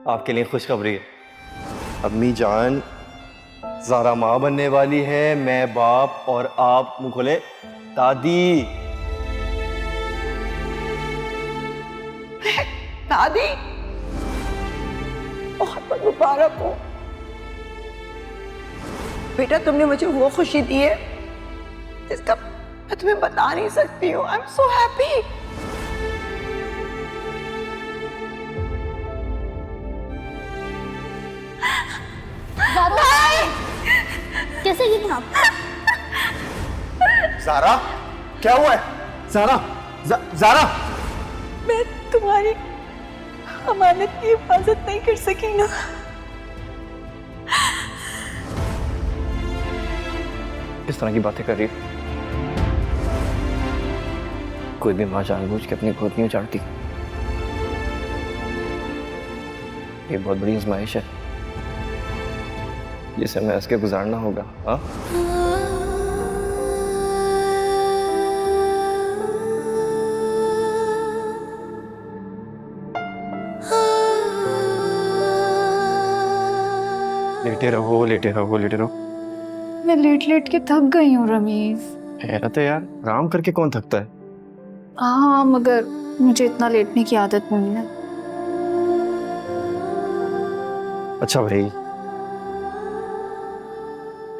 आपके लिए खुशखबरी है। अम्मी जान ज़ारा माँ बनने वाली है, मैं बाप और आप मुँह खोले दादी। दादी बहुत बहुत मुबारक हो बेटा, तुमने मुझे वो खुशी दी है जिसका मैं तुम्हें बता नहीं सकती हूँ। I am so happy. कैसे गिरे आप? ज़ारा क्या हुआ है? ज़ारा ज़ारा मैं तुम्हारी अमानत की हिफाजत नहीं कर सकी ना। इस तरह की बातें कर रही हो? कोई भी माँ जानबूझ के अपनी गोद नहीं उजाड़ती। ये बहुत बड़ी आजमाइश है जिसे मैं इसके गुजारना होगा। हाँ लेटे रहो लेटे रहो लेटे रहो। मैं लेट लेट के थक गई हूँ रमीज। हैरत है यार, आराम करके कौन थकता है? हाँ मगर मुझे इतना लेटने की आदत नहीं है। अच्छा भाई,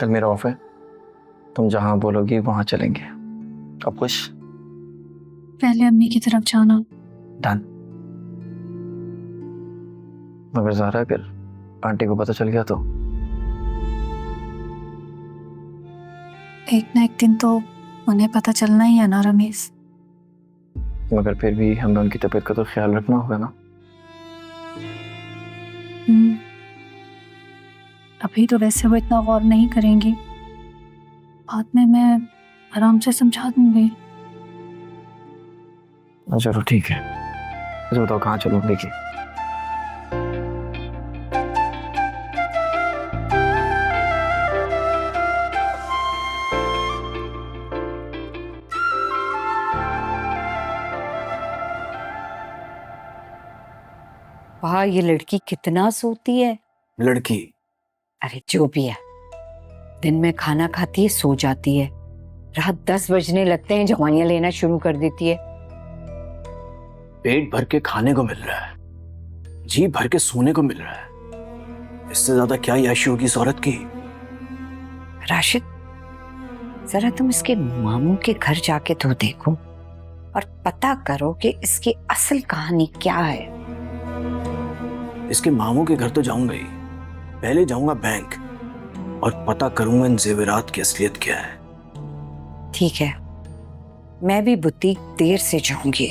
कल मेरा ऑफ है, तुम जहां बोलोगी वहां चलेंगे। अब खुश? पहले अम्मी की तरफ जाना। डन। मगर ज़ारा अगर आंटी को पता चल गया तो? एक ना एक दिन तो उन्हें पता चलना ही है ना रमीज। मगर फिर भी हमें उनकी तबीयत का तो ख्याल रखना होगा ना। अभी तो वैसे वो इतना गौर नहीं करेंगी, बाद में मैं आराम से समझा दूंगी। चलो ठीक है, तो बताओ कहाँ चलूं? देखिए वाह, ये लड़की कितना सोती है। लड़की? अरे जो भी है, दिन में खाना खाती है, सो जाती है, रात 10 बजने लगते हैं जवानियां लेना शुरू कर देती है। पेट भर के खाने को मिल रहा है, जी भर के सोने को मिल रहा है, इससे ज्यादा क्या याशी होगी इस औरत की। राशिद, जरा तुम इसके मामू के घर जाके तो देखो और पता करो कि इसकी असल कहानी क्या है। इसके मामू के घर तो जाऊंगा ही, पहले जाऊंगा बैंक और पता करूंगा इन जेवरात की असलियत क्या है। ठीक है, मैं भी बुटीक देर से जाऊंगी।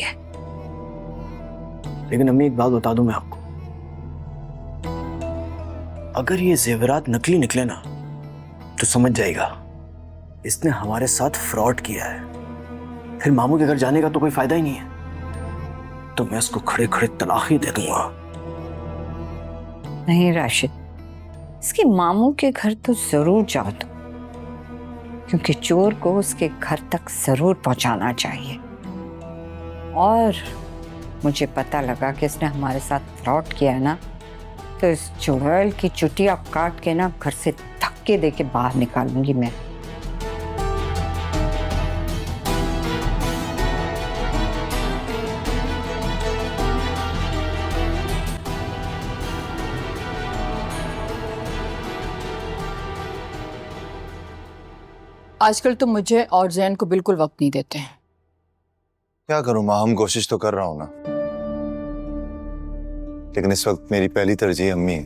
लेकिन अम्मी एक बात बता दूं मैं आपको, अगर ये जेवरात नकली निकले ना तो समझ जाएगा इसने हमारे साथ फ्रॉड किया है। फिर मामू के घर जाने का तो कोई फायदा ही नहीं है, तो मैं इसको खड़े खड़े तलाक ही दे दूंगा। नहीं राशिद, इसके मामू के घर तो जरूर जाओ तुम, क्योंकि चोर को उसके घर तक जरूर पहुंचाना चाहिए। और मुझे पता लगा कि इसने हमारे साथ फ्रॉड किया है ना, तो इस चुड़ैल की चुटिया काट के ना घर से धक्के दे के बाहर निकालूंगी मैं। आजकल तुम मुझे और जैन को बिल्कुल वक्त नहीं देते हैं। क्या करूं माँ, हम कोशिश तो कर रहा हूं ना, लेकिन इस वक्त मेरी पहली तरजीह अम्मी है।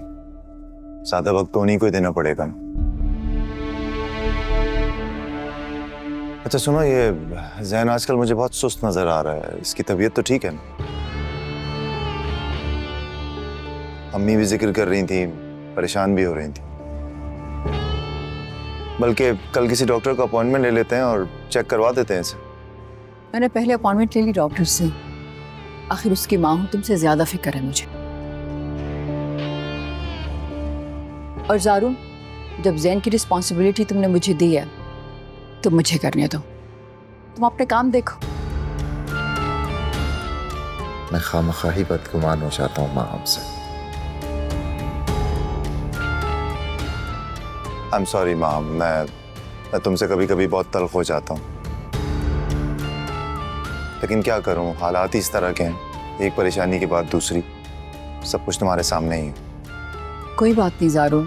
ज्यादा वक्त तो उन्हीं को ही देना पड़ेगा ना। अच्छा सुनो, ये जैन आजकल मुझे बहुत सुस्त नजर आ रहा है, इसकी तबीयत तो ठीक है ना? अम्मी भी जिक्र कर रही थी, परेशान भी हो रही थी। बल्कि कल किसी डॉक्टर का अपॉइंटमेंट ले लेते हैं और चेक करवा देते हैं इसे। मैंने पहले अपॉइंटमेंट ले ली डॉक्टर से, आखिर उसकी माँ हूं, तुमसे ज्यादा फिक्र है मुझे। और जारू, जब जैन की रिस्पॉन्सिबिलिटी तुमने मुझे दी है तो मुझे करने दो, तुम अपने काम देखो। मैं खामखा ही बदगुमान हो जाता हूँ माँ आपसे। आई एम सॉरी माँ, मैं तुमसे कभी कभी बहुत तल्ख हो जाता हूँ, लेकिन क्या करूँ, हालात ही इस तरह के हैं, एक परेशानी के बाद दूसरी, सब कुछ तुम्हारे सामने ही है। कोई बात नहीं ज़ारो,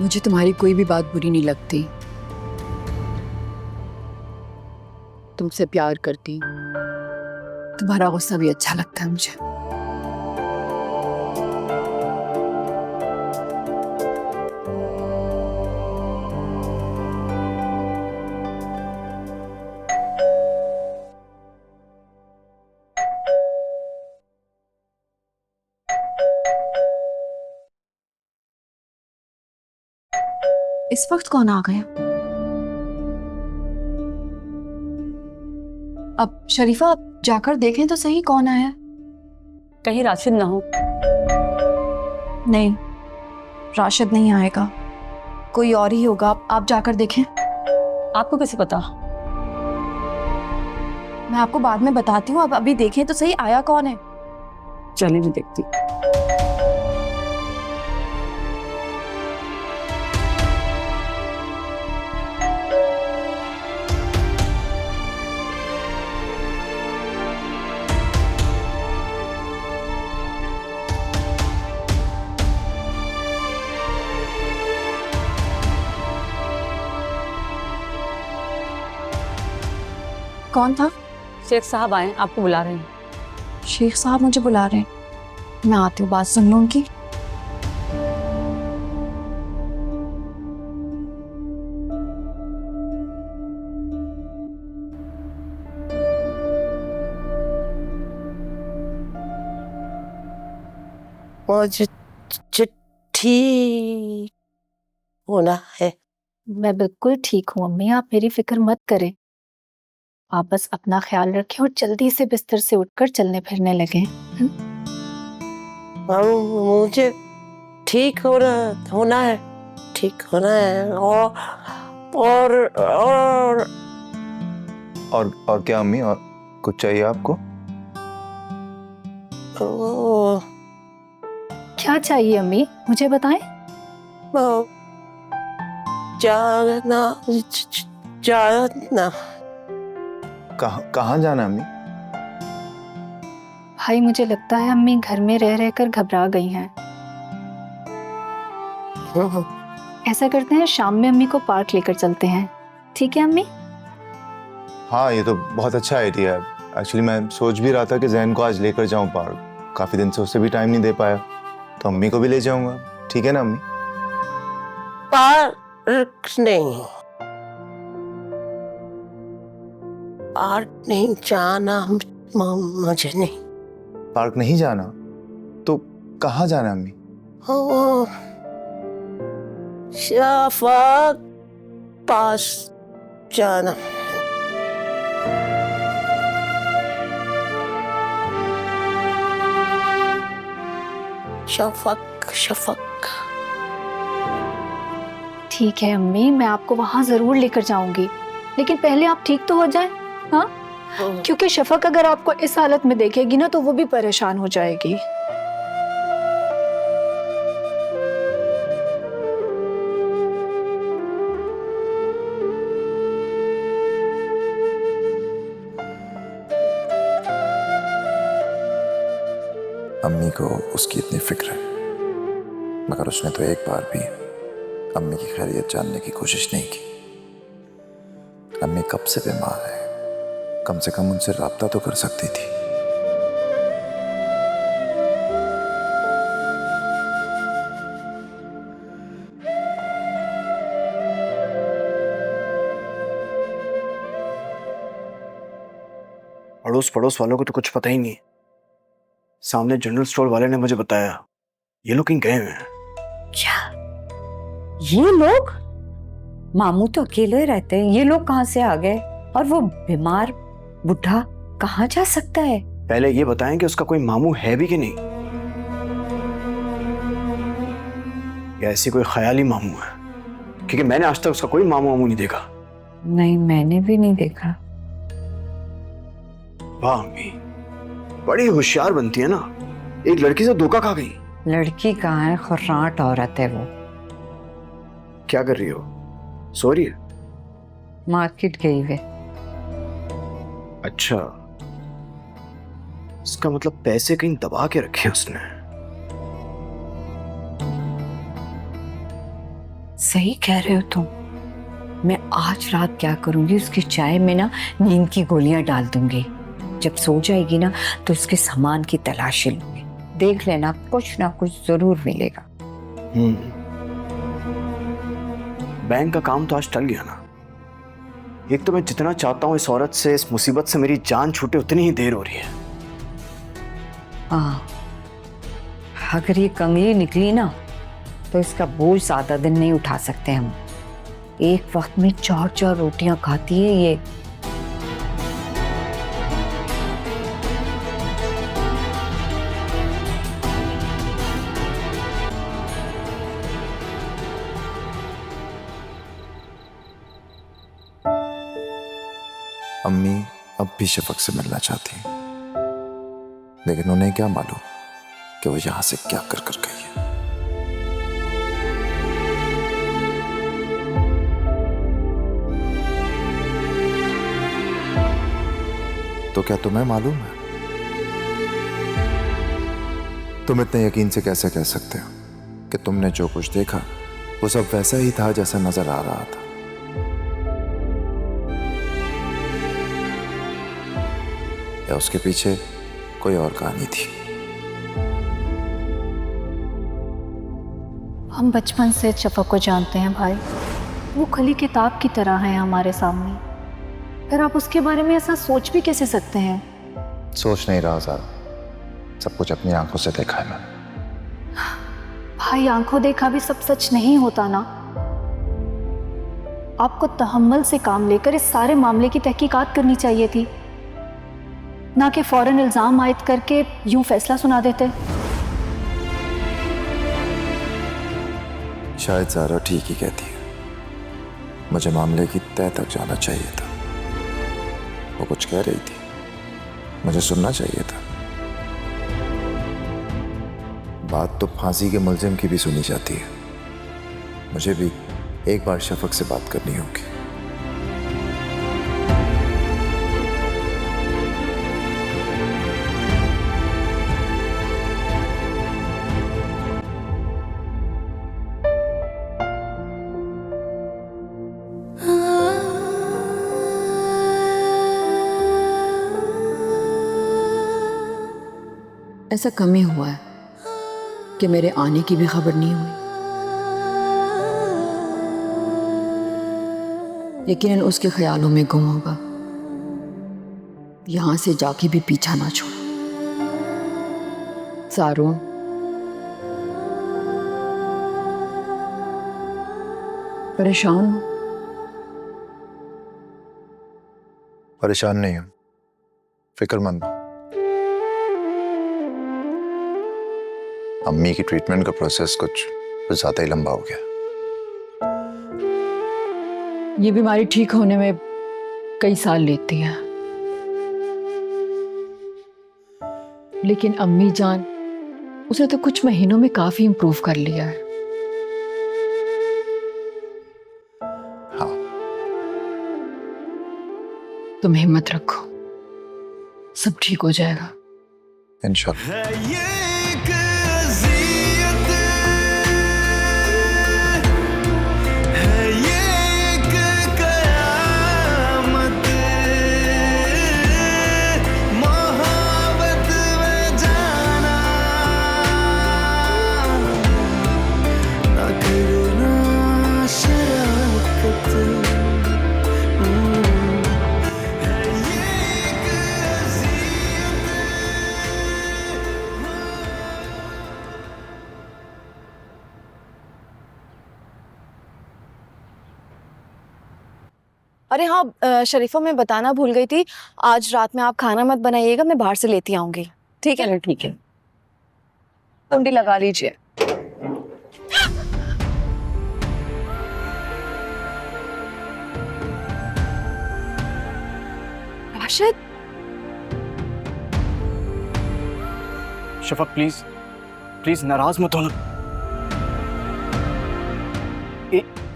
मुझे तुम्हारी कोई भी बात बुरी नहीं लगती। तुमसे प्यार करती, तुम्हारा गुस्सा भी अच्छा लगता है मुझे। इस वक्त कौन आ गया? अब शरीफा, आप जाकर देखें तो सही कौन आया। कहीं राशिद ना हो। नहीं, राशिद नहीं आएगा, कोई और ही होगा। आप जाकर देखें। आपको कैसे पता? मैं आपको बाद में बताती हूँ, आप अभी देखें तो सही आया कौन है। चलिए मैं देखती। कौन था? शेख साहब आए, आपको बुला रहे हैं। शेख साहब मुझे बुला रहे हैं, मैं आती हूँ, बात सुन लो उनकी। मुझे ठीक होना है। मैं बिल्कुल ठीक हूँ अम्मी, आप मेरी फिक्र मत करें। आप बस अपना ख्याल रखें और जल्दी से बिस्तर से उठकर चलने फिरने लगे। मुझे ठीक होना है, ठीक होना है। और क्या अम्मी, और कुछ चाहिए आपको? क्या चाहिए अम्मी, मुझे बताएं। जाना। कहाँ जाना अम्मी? भाई मुझे लगता है अम्मी घर में रह रहकर घबरा गई हैं। ऐसा करते हैं, शाम में अम्मी को पार्क लेकर चलते हैं, ठीक है अम्मी? हाँ, ये तो बहुत अच्छा आइडिया है। एक्चुअली मैं सोच भी रहा था कि जैन को आज लेकर जाऊं पार्क, काफी दिन से उससे भी टाइम नहीं दे पाया, तो अम्मी को भी ले जाऊंगा। ठीक है ना अम्मी? पार्क नहीं जाना, मुझे नहीं। पार्क नहीं जाना? तो कहाँ जाना अम्मी? शफक पास जाना। शफक। ठीक है अम्मी, मैं आपको वहां जरूर लेकर जाऊंगी, लेकिन पहले आप ठीक तो हो जाएं, हाँ? क्योंकि शफक अगर आपको इस हालत में देखेगी ना तो वो भी परेशान हो जाएगी। अम्मी को उसकी इतनी फिक्र है, मगर उसने तो एक बार भी अम्मी की खैरियत जानने की कोशिश नहीं की। अम्मी कब से बीमार है, कम से कम उनसे राब्ता तो कर सकती थी। अड़ोस पड़ोस वालों को तो कुछ पता ही नहीं है। सामने जनरल स्टोर वाले ने मुझे बताया ये लोग कहीं गए हुए हैं। क्या ये लोग? मामू तो अकेले रहते हैं, ये लोग कहाँ से आ गए? और वो बीमार बुढ़ा कहाँ जा सकता है? पहले ये बताएं कि उसका कोई मामू है भी कि नहीं, या ऐसी कोई ख्याली मामू है, क्योंकि मैंने आज तक उसका कोई मामू नहीं देखा। नहीं, मैंने भी नहीं देखा। वाह अम्मी, बड़ी होशियार बनती है ना, एक लड़की से धोखा खा गई। लड़की कहाँ है, खुर्राट औरत है वो। क्या कर रही हो? सो रही है? मार्केट गई हुए। अच्छा, इसका मतलब पैसे कहीं दबा के रखे हैं उसने। सही कह रहे हो तुम। मैं आज रात क्या करूंगी, उसकी चाय में ना नींद की गोलियां डाल दूंगी। जब सो जाएगी ना तो उसके सामान की तलाशी लूंगी। देख लेना, कुछ ना कुछ जरूर मिलेगा। बैंक का काम तो आज टल गया ना। एक तो मैं जितना चाहता हूं इस औरत से, इस मुसीबत से मेरी जान छूटे, उतनी ही देर हो रही है। हाँ, अगर ये कंगली निकली ना तो इसका बोझ ज्यादा दिन नहीं उठा सकते हम। एक वक्त में 4-4 रोटियां खाती है ये। अम्मी अब भी शफक से मिलना चाहती हैं, लेकिन उन्हें क्या मालूम कि वो यहां से क्या कर कर गई है। तो क्या तुम्हें मालूम है? तुम इतने यकीन से कैसे कह सकते हो कि तुमने जो कुछ देखा वो सब वैसा ही था जैसा नजर आ रहा था? या उसके पीछे कोई और कहानी थी? हम बचपन से शफक को जानते हैं भाई। वो खुली किताब की तरह है हमारे सामने। फिर आप उसके बारे में ऐसा सोच भी कैसे सकते हैं? सोच नहीं रहा ज़ारा, सब कुछ अपनी आंखों से देखा है मैंने। भाई, आंखों देखा भी सब सच नहीं होता ना। आपको तहम्मुल से काम लेकर इस सारे मामले की तहकीकात करनी चाहिए थी, ना कि फौरन इल्जाम आयद करके यूं फैसला सुना देते। शायद ज़ारा ठीक ही कहती है, मुझे मामले की तह तक जाना चाहिए था। वो कुछ कह रही थी, मुझे सुनना चाहिए था। बात तो फांसी के मुल्जिम की भी सुनी जाती है। मुझे भी एक बार शफक से बात करनी होगी। ऐसा कम ही हुआ है कि मेरे आने की भी खबर नहीं हुई। यकीनन उसके ख्यालों में गुम होगा। यहां से जाके भी पीछा ना छोड़। सारून, परेशान हो? परेशान नहीं हूं, फिक्रमंद हूं। अम्मी की ट्रीटमेंट का प्रोसेस कुछ ज्यादा ही लंबा हो गया। ये बीमारी ठीक होने में कई साल लेती है, लेकिन अम्मी जान, उसने तो कुछ महीनों में काफी इम्प्रूव कर लिया है। हाँ, तुम हिम्मत रखो, सब ठीक हो जाएगा इंशाल्लाह। अरे हाँ शरीफा, मैं बताना भूल गई थी, आज रात में आप खाना मत बनाइएगा, मैं बाहर से लेती आऊंगी। ठीक है? ठीक है। कुंडी लगा लीजिए। राशिद, शफक प्लीज प्लीज नाराज मत होना।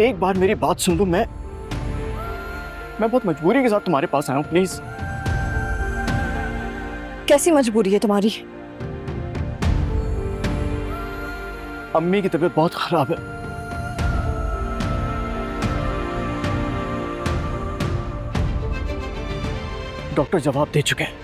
एक बार मेरी बात सुन लो। मैं बहुत मजबूरी के साथ तुम्हारे पास आया हूँ, प्लीज। कैसी मजबूरी है तुम्हारी? अम्मी की तबीयत बहुत खराब है। डॉक्टर जवाब दे चुके हैं।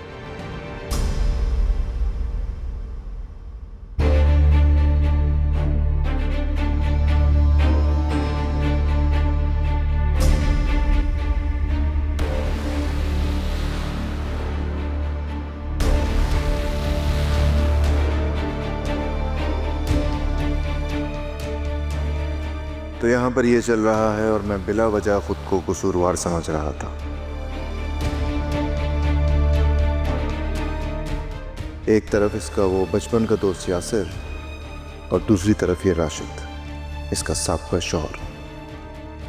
तो यहाँ पर ये चल रहा है और मैं बिला वजह खुद को कसूरवार समझ रहा था। एक तरफ इसका वो बचपन का दोस्त यासिर और दूसरी तरफ ये राशिद, इसका साबका शौहर।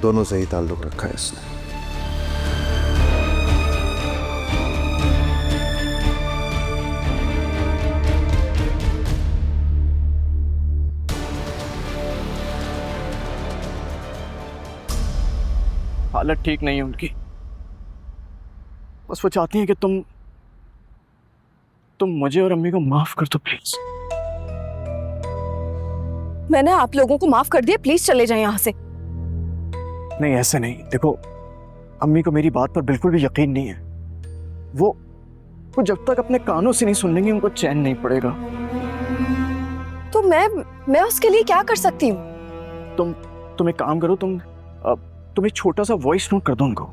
दोनों से ही ताल्लुक रखा है इसने। हालत ठीक नहीं है उनकी। बस वो चाहती हैं कि तुम मुझे और अम्मी को माफ कर दो, प्लीज। मैंने आप लोगों को माफ कर दिया, प्लीज चले जाएं यहाँ से। नहीं, ऐसे नहीं। देखो, अम्मी को मेरी बात पर बिल्कुल भी यकीन नहीं है। वो जब तक अपने कानों से नहीं सुन लेंगे उनको चैन नहीं पड़ेगा। तो मैं उसके लिए क्या कर सकती हूँ? तुम एक काम करो, तुम एक छोटा सा वॉइस नोट कर दो उनको।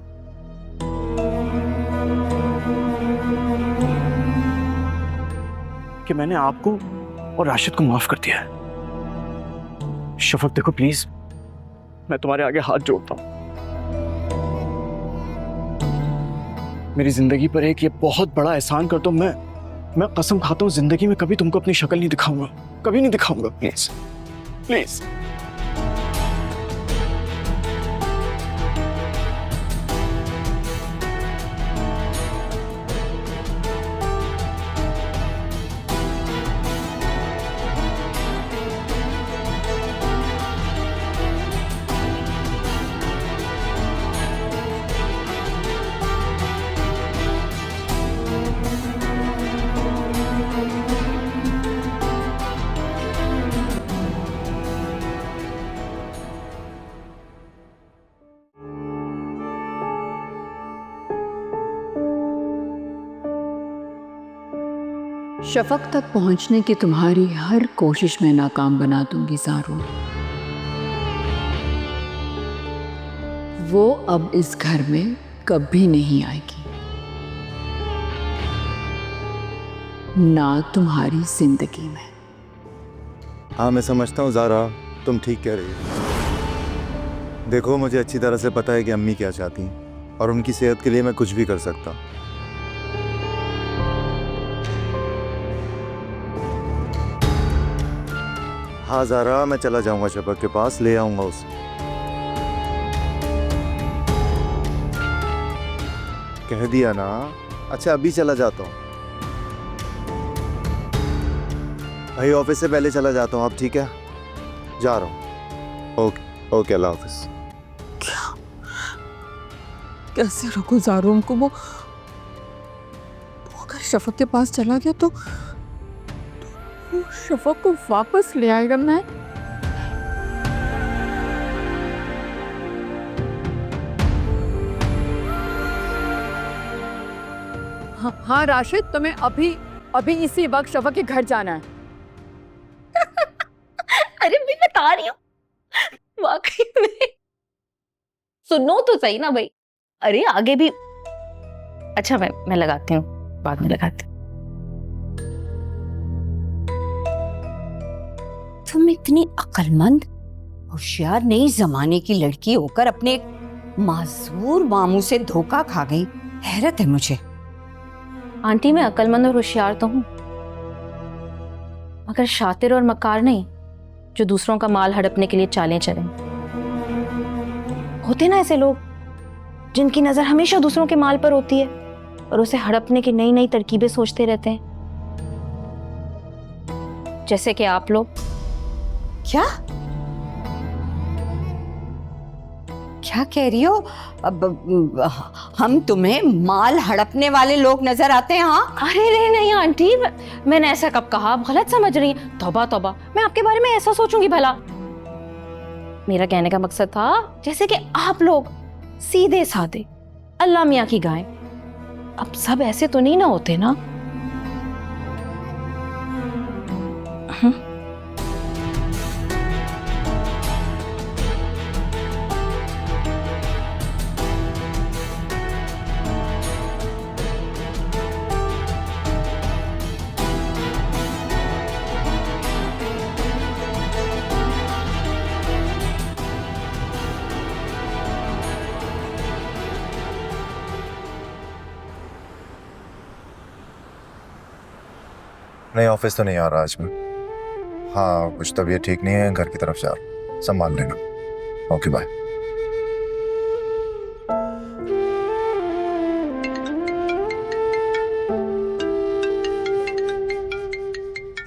कि मैंने आपको और राशिद को माफ कर दिया है। शफक देखो प्लीज, मैं तुम्हारे आगे हाथ जोड़ता हूं। मेरी जिंदगी पर एक ये बहुत बड़ा एहसान कर दो। मैं कसम खाता हूं जिंदगी में कभी तुमको अपनी शक्ल नहीं दिखाऊंगा, कभी नहीं दिखाऊंगा। Please please. शफक तक पहुंचने की तुम्हारी हर कोशिश में नाकाम बना दूंगी ज़ारून। वो अब इस घर में कभी नहीं आएगी, ना तुम्हारी जिंदगी में। हाँ, मैं समझता हूँ ज़ारा, तुम ठीक कह रही हो। देखो, मुझे अच्छी तरह से पता है कि अम्मी क्या चाहती हैं और उनकी सेहत के लिए मैं कुछ भी कर सकता हूँ। हाँ ज़ारा, मैं चला जाऊंगा शफक के पास, ले आऊंगा उसे। कह दिया ना। अच्छा, अभी चला जाता हूँ भाई, ऑफिस से पहले चला जाता हूँ। अब ठीक है, जा रहा हूँ। ओके ओके, अल्लाह हाफिज। कैसे रखूं ज़ारून को? वो अगर शफक के पास चला गया तो शफक को वापस ले आएगा। मैं हाँ राशिद, तुम्हें अभी इसी वक्त शफक के घर जाना है। अरे मैं बता रही हूँ, वाकई में। सुनो तो सही ना भाई। अरे आगे भी। अच्छा, मैं लगाती हूँ, बाद में लगाती हूँ। तुम इतनी अक्लमंद होशियार नई जमाने की लड़की होकर अपने एक माजूर मामू से धोखा खा गई। हैरत है मुझे। आंटी, मैं अक्लमंद और होशियार तो हूँ, मगर शातिर और मक्कार नहीं, जो दूसरों का माल हड़पने के लिए चालें चलें। होते ना ऐसे लोग जिनकी नजर हमेशा दूसरों के माल पर होती है और उसे हड़पने की नई नई तरकीबें सोचते रहते हैं, जैसे कि आप लोग। क्या? क्या कह रही हो? हम तुम्हें माल हड़पने वाले लोग नजर आते हैं? हाँ, अरे नहीं आंटी, मैंने ऐसा कब कहा? आप गलत समझ रही हैं। तौबा तौबा, मैं आपके बारे में ऐसा सोचूंगी भला? मेरा कहने का मकसद था जैसे कि आप लोग सीधे साधे अल्लाह मियाँ की गाय, अब सब ऐसे तो नहीं ना होते ना। नहीं, ऑफिस तो नहीं आ रहा आज मैं। हाँ, कुछ तबीयत ठीक नहीं है, घर की तरफ जा रहा, संभाल लेना। Okay bye.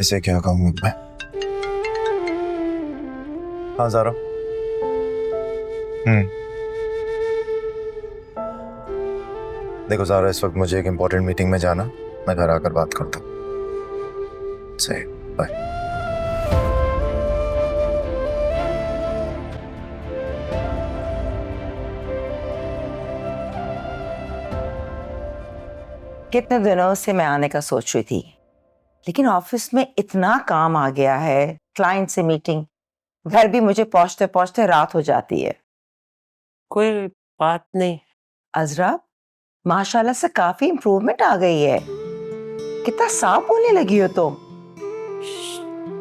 इसे क्या कहूँ मैं? हाँ ज़ारा। देखो ज़ारा, इस वक्त मुझे एक इम्पोर्टेंट मीटिंग में जाना, मैं घर आकर बात करता हूँ। सही, बाय। कितने दिनों से मैं आने का सोच रही थी, लेकिन ऑफिस में इतना काम आ गया है, क्लाइंट से मीटिंग, घर भी मुझे पहुंचते पहुंचते रात हो जाती है। कोई बात नहीं। अजरा, माशाल्लाह से काफी इम्प्रूवमेंट आ गई है, कितना साफ बोलने लगी हो तुम।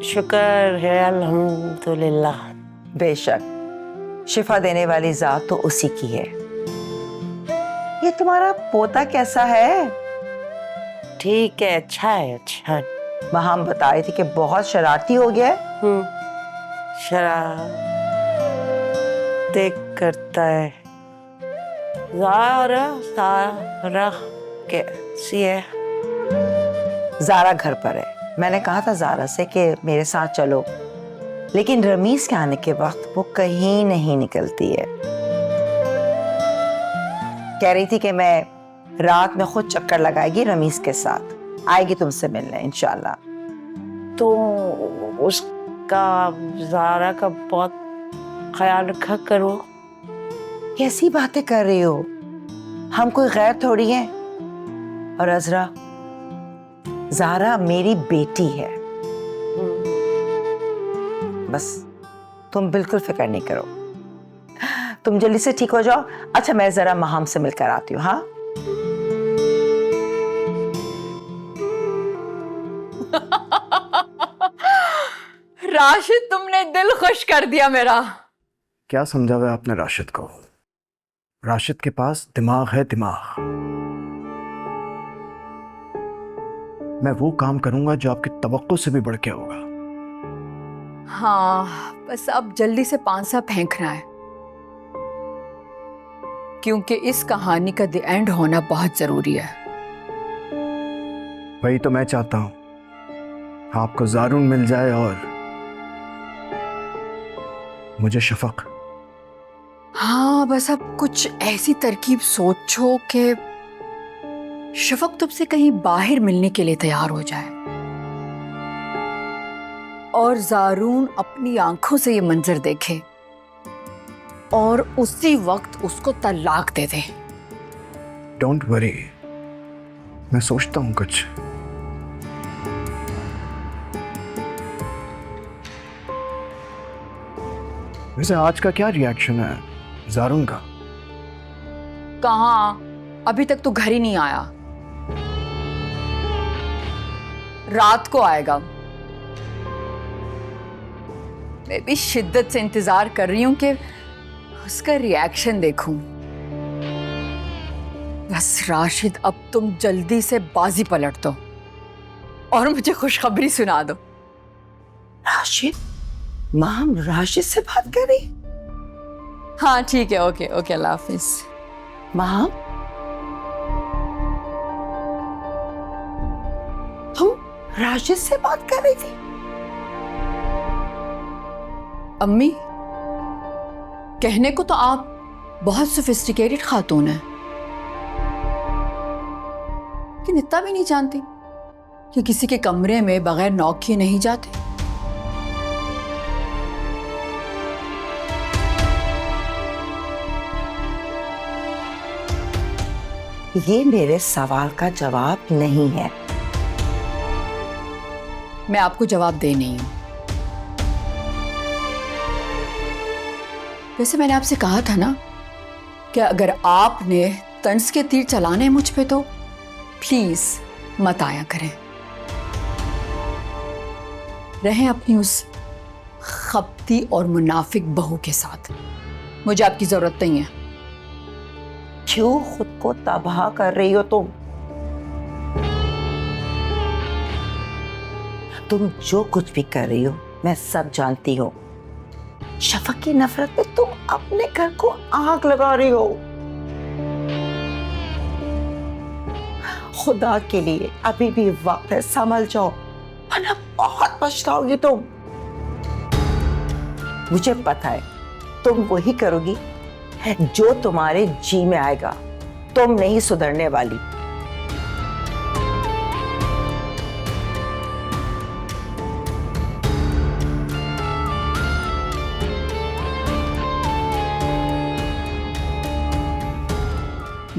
शुक्र है अल्हम्दुलिल्लाह। बेशक, शिफा देने वाली जात तो उसी की है। ये तुम्हारा पोता कैसा है? ठीक है, अच्छा है, अच्छा है। हम बता रही थी कि बहुत शरारती हो गया है। शरारतें करता है। ज़ारा कैसी है? ज़ारा घर पर है। मैंने कहा था ज़ारा से कि मेरे साथ चलो, लेकिन रमीज के आने के वक्त वो कहीं नहीं निकलती है। कह रही थी कि मैं रात में खुद चक्कर लगाएगी रमीज के साथ, आएगी तुमसे मिलने इंशाल्लाह। तो उसका, ज़ारा का बहुत ख्याल रखा करो। कैसी बातें कर रही हो? हम कोई गैर थोड़ी हैं। और अजरा, ज़ारा मेरी बेटी है। बस तुम बिल्कुल फिक्र नहीं करो, तुम जल्दी से ठीक हो जाओ। अच्छा, मैं जरा महाम से मिलकर आती हूँ। हाँ, राशिद, तुमने दिल खुश कर दिया मेरा। क्या समझा हुआ आपने राशिद को? राशिद के पास दिमाग है, दिमाग। मैं वो काम करूंगा जो आपकी तवक्को से भी बढ़ के होगा। हाँ, बस अब जल्दी से पांसा फेंकना है, क्योंकि इस कहानी का द एंड होना बहुत जरूरी है। वही तो मैं चाहता हूं, आपको ज़ारून मिल जाए और मुझे शफक। हाँ, बस अब कुछ ऐसी तरकीब सोचो कि शफक तुमसे कहीं बाहर मिलने के लिए तैयार हो जाए और ज़ारून अपनी आंखों से ये मंजर देखे और उसी वक्त उसको तलाक दे दे। डोंट वरी, मैं सोचता हूं कुछ। वैसे आज का क्या रिएक्शन है ज़ारून का? कहाँ, अभी तक तो घर ही नहीं आया। रात को आएगा। मैं भी शिद्दत से इंतजार कर रही हूं कि उसका रिएक्शन देखूं। बस राशिद, अब तुम जल्दी से बाजी पलट दो और मुझे खुशखबरी सुना दो। राशिद? माम राशिद से बात कर रही? हाँ ठीक है, ओके ओके, अल्लाह हाफिज। माम, तुम राशिद से बात कर रही थी? अम्मी, कहने को तो आप बहुत सोफिस्टिकेटेड खातून है, लेकिन इतना भी नहीं जानती कि किसी के कमरे में बगैर नॉक किए नहीं जाते। ये मेरे सवाल का जवाब नहीं है। मैं आपको जवाब दे नहीं हूं। वैसे मैंने आपसे कहा था ना कि अगर आपने तंज के तीर चलाने मुझ पे तो प्लीज मत आया करें। रहें अपनी उस खपती और मुनाफिक बहू के साथ। मुझे आपकी जरूरत नहीं है। क्यों खुद को तबाह कर रही हो तुम? तुम जो कुछ भी कर रही हो मैं सब जानती हूँ। शफक की नफरत पे तुम अपने घर को आग लगा रही हो। खुदा के लिए अभी भी वक्त है, संभल जाओ वरना बहुत पछताओगी तुम। मुझे पता है तुम वही करोगी जो तुम्हारे जी में आएगा। तुम नहीं सुधरने वाली।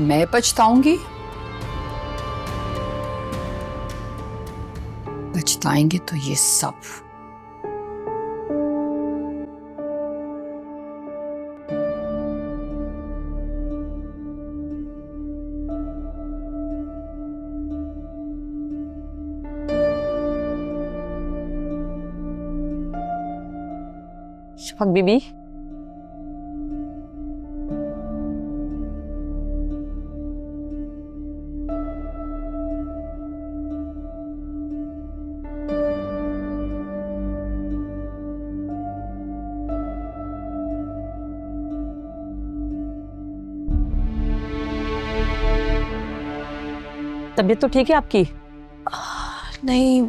मैं पछताऊंगी? पछताएंगे तो ये सब। शफक बीबी, तबीयत तो ठीक है आपकी? नहीं,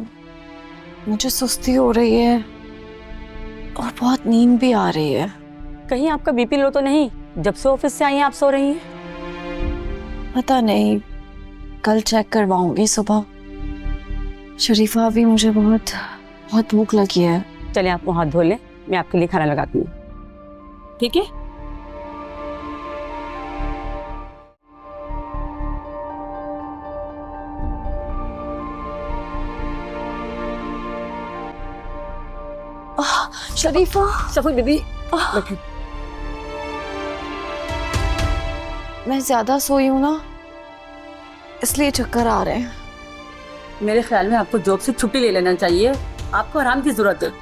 मुझे सुस्ती हो रही है और बहुत नींद भी आ रही है। कहीं आपका बीपी लो तो नहीं? जब से ऑफिस से आई हैं आप सो रही हैं? पता नहीं, कल चेक करवाऊंगी सुबह। शरीफा, अभी मुझे बहुत बहुत भूख लगी है। चले आप मुंह हाथ धो लें, मैं आपके लिए खाना लगाती हूँ। ठीक है? शरीफा, शफक बीबी, मैं ज्यादा सोई हूँ ना, इसलिए चक्कर आ रहे हैं। मेरे ख्याल में आपको जॉब से छुट्टी ले लेना चाहिए। आपको आराम की जरूरत है।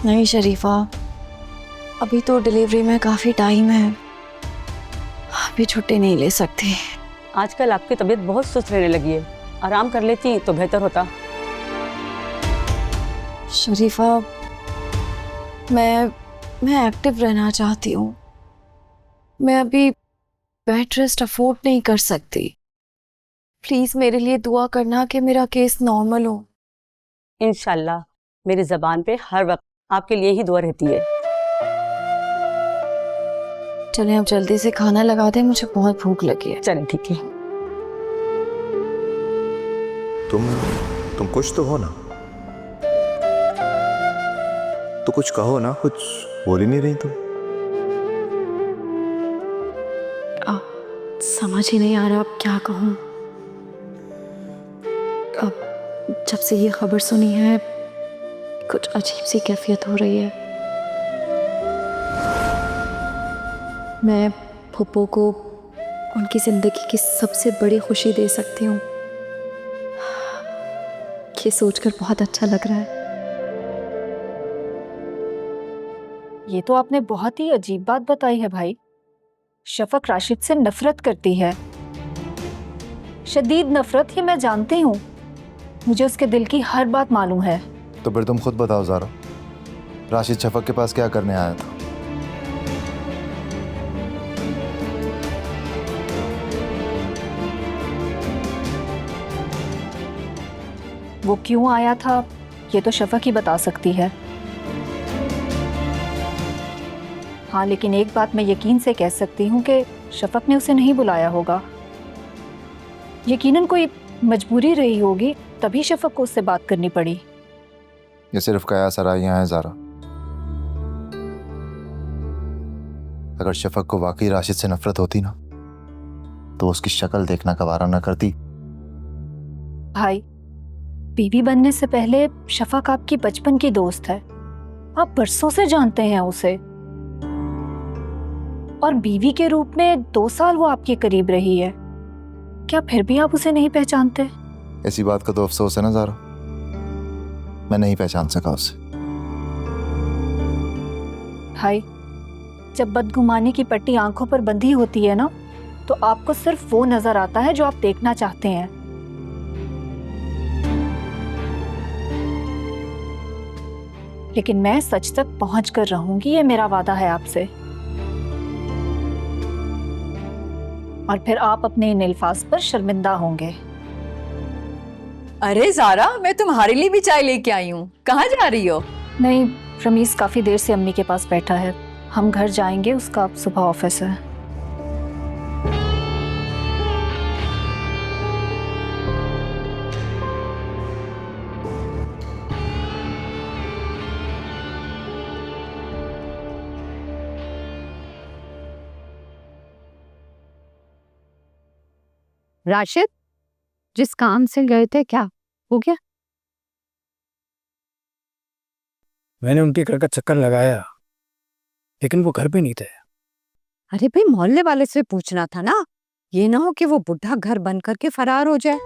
नहीं शरीफा, अभी तो डिलीवरी में काफी टाइम है, अभी छुट्टी नहीं ले सकती। आजकल आपकी तबीयत बहुत सुस्त रहने लगी है, आराम कर लेती तो बेहतर होता। शरीफा, मैं एक्टिव रहना चाहती हूँ। मैं अभी बेड रेस्ट अफोर्ड नहीं कर सकती। प्लीज मेरे लिए दुआ करना कि मेरा केस नॉर्मल हो। इंशाल्लाह मेरी ज़बान पे हर वक्त आपके लिए ही दुआ रहती है। चलें अब जल्दी से खाना लगा दें, मुझे बहुत भूख लगी है। चलें ठीक है। तुम कुछ तो हो ना? तो कुछ कहो ना, कुछ बोल ही नहीं रही तुम। समझ ही नहीं आ रहा अब क्या कहूँ। अब जब से ये खबर सुनी है कुछ अजीब सी कैफियत हो रही है। मैं फुप्पो को उनकी जिंदगी की सबसे बड़ी खुशी दे सकती हूँ, ये सोचकर बहुत अच्छा लग रहा है। ये तो आपने बहुत ही अजीब बात बताई है भाई। शफक राशिद से नफरत करती है, शदीद नफरत, ही मैं जानती हूँ। मुझे उसके दिल की हर बात मालूम है। तो फिर तुम खुद बताओ ज़ारा, राशिद शफक के पास क्या करने आया था? वो क्यों आया था ये तो शफक ही बता सकती है। हाँ, लेकिन एक बात मैं यकीन से कह सकती हूँ कि शफक ने उसे नहीं बुलाया होगा। यकीनन कोई मजबूरी रही होगी, तभी शफक को उससे बात करनी पड़ी। ये सिर्फ कयास आराइयां हैं ज़ारा। अगर शफक को वाकई राशिद से नफरत होती ना, तो उसकी शक्ल देखना गवारा न करती। भाई, बीवी बनने से पहले शफक आपकी बचपन की दोस्त है। आप बरसों से जानते हैं उसे, और बीवी के रूप में 2 साल वो आपके करीब रही है। क्या फिर भी आप उसे नहीं पहचानते? ऐसी बात का तो अफसोस है ना ज़ारा, मैं नहीं पहचान सका उसे। भाई, जब बदगुमानी की पट्टी आंखों पर बंधी होती है ना, तो आपको सिर्फ वो नजर आता है जो आप देखना चाहते हैं। लेकिन मैं सच तक पहुंच कर रहूंगी, ये मेरा वादा है आपसे। और फिर आप अपने इन अल्फाज पर शर्मिंदा होंगे। अरे ज़ारा, मैं तुम्हारे लिए भी चाय लेके आई हूँ। कहाँ जा रही हो? नहीं, रमीज काफी देर से अम्मी के पास बैठा है। हम घर जाएंगे, उसका अब सुबह ऑफिस है। राशिद, जिस काम से गए थे क्या हो गया? मैंने उनके घर का चक्कर लगाया, लेकिन वो घर पे नहीं थे। अरे भाई, मोहल्ले वाले से पूछना था ना, ये ना हो कि वो बुढ़ा घर बंद करके फरार हो जाए।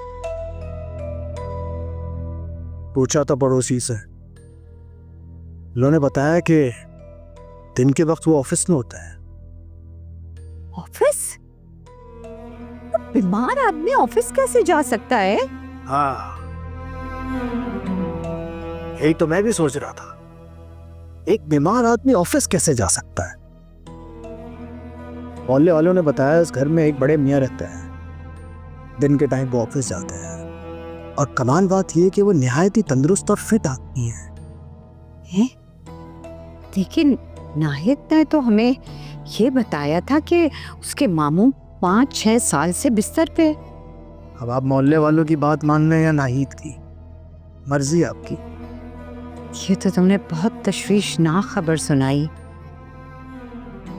पूछा था पड़ोसी से, उन्होंने बताया कि दिन के वक्त वो ऑफिस में होता है। ऑफिस? बीमार आदमी ऑफिस कैसे जा सकता है? हाँ, यही तो मैं भी सोच रहा था, एक बीमार आदमी ऑफिस कैसे जा सकता है। मोहल्ले वालों ने बताया इस घर में एक बड़े मियाँ रहते हैं, दिन के टाइम वो ऑफिस जाते हैं, और कमाल बात यह कि वो निहायत ही तंदुरुस्त और फिट आदमी है। लेकिन नाहिद ने तो हमें ये बताया था कि उसके मामू 5-6 साल से बिस्तर पे। अब आप मोहल्ले वालों की बात मान लें या नाहिद की, मर्जी आपकी। ये तो तुमने बहुत तशवीशनाक खबर सुनाई।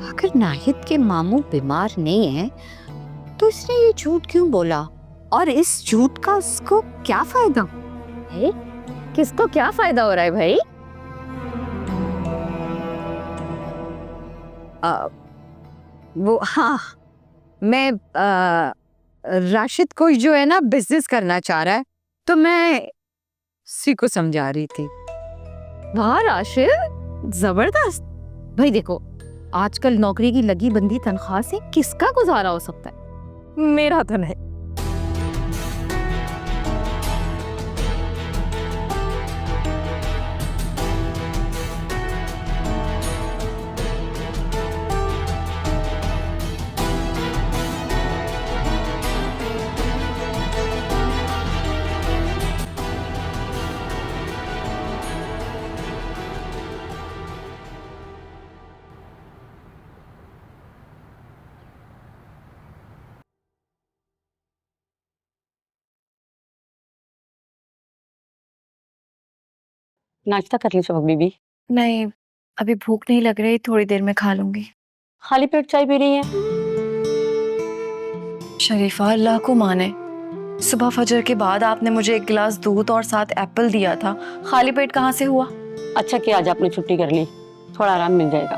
अगर नाहिद के मामू बीमार नहीं है, तो इसने ये झूठ क्यों बोला? और इस झूठ का उसको क्या फायदा? किसको क्या फायदा हो रहा है भाई? वो हाँ, मैं राशिद को जो है ना बिजनेस करना चाह रहा है, तो मैं उसी को समझा रही थी। वाह राशिद, जबरदस्त। भाई देखो, आजकल नौकरी की लगी बंदी तनख्वाह से किसका गुजारा हो सकता है? मेरा तो नहीं। नाश्ता कर ली शफक बीबी? नहीं, अभी भूख नहीं लग रही, थोड़ी देर में खा लूंगी। खाली पेट चाय पी रही है? शरीफा, अल्लाह को माने, सुबह फजर के बाद आपने मुझे 1 गिलास दूध और 7 एप्पल दिया था। खाली पेट कहाँ से हुआ? अच्छा किया आज आपने छुट्टी कर ली, थोड़ा आराम मिल जाएगा।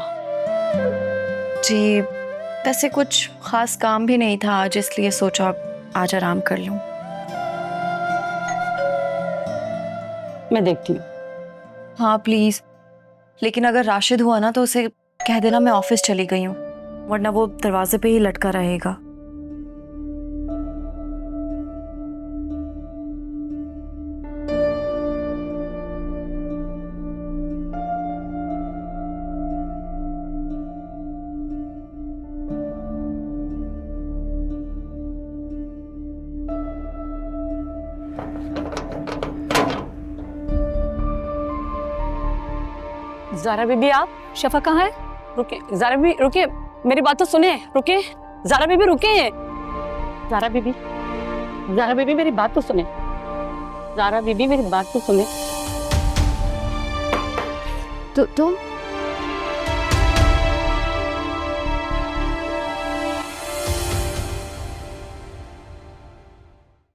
जी, वैसे कुछ खास काम भी नहीं था आज, इसलिए सोचा आज आराम कर लूं। मैं देखती हूँ। हाँ प्लीज, लेकिन अगर राशिद हुआ ना तो उसे कह देना मैं ऑफिस चली गई हूँ, वरना वो दरवाजे पे ही लटका रहेगा। ज़ारा बीबी, आप? शफा कहाँ है? रुके ज़ारा बीबी, रुके, मेरी बात तो सुने, रुके ज़ारा बीबी, रुके ज़ारा बीबी, ज़ारा बीबी मेरी बात तो सुने, ज़ारा बीबी मेरी बात तो सुने। तुम